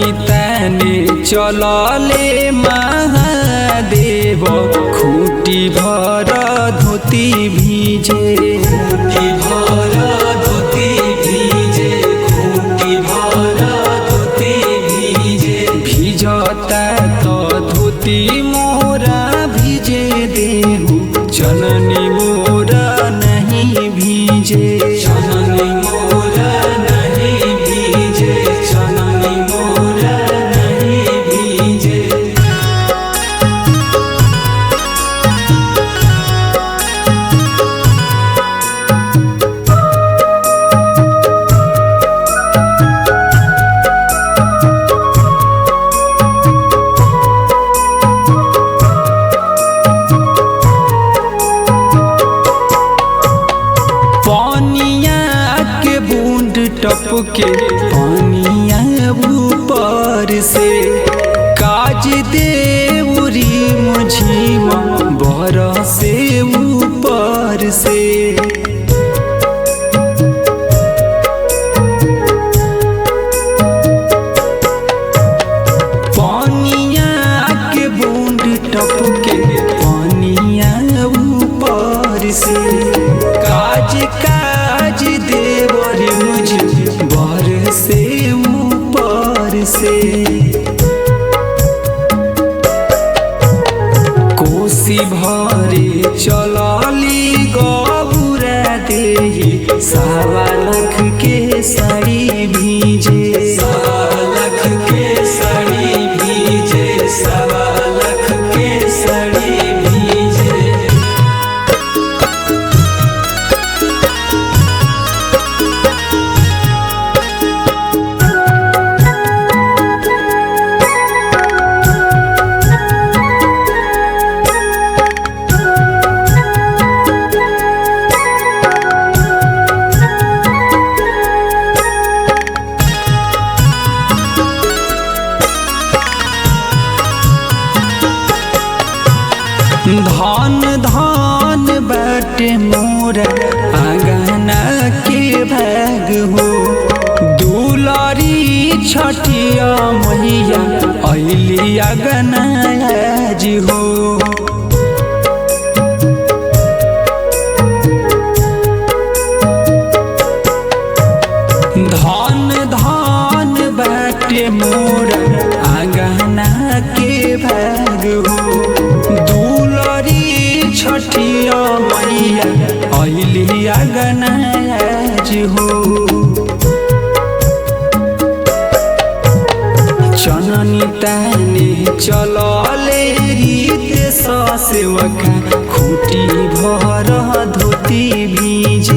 चननी ताने चलले महादेव खूटी भर धोती भीजे खूटी भर धोती भीजे खूटी भर धोती भीजे भीजता तो धोती मोरा भीजे देहु चननी मोरा नहीं भीजे चननी मोरा नहीं भीजे चननी मोरा नहीं भीजे। टपके पानिया ऊपर से काज देवरी मुझीम बरसे ऊपर से पानिया के बूंद टपके पानिया ऊपर से काज काज देवरी मुझी से ऊपर से कोसी भरे चलली गौरा देही 1.25 लाख के साड़ी भीजे 1.25 लाख के साड़ी भीजे 1.25 लाख के साड़ी भीजे। धन धन बाटे मोरा आंगना के भाग हो दुलारी छठिया मैया अइली आंगना आज हो धन धन बाटे मोरा आंगना के भाग हो छठिया मैया अइली आंगना आज हो चननी ताने चलले रीत सेवका खूटी भर धोती भीजे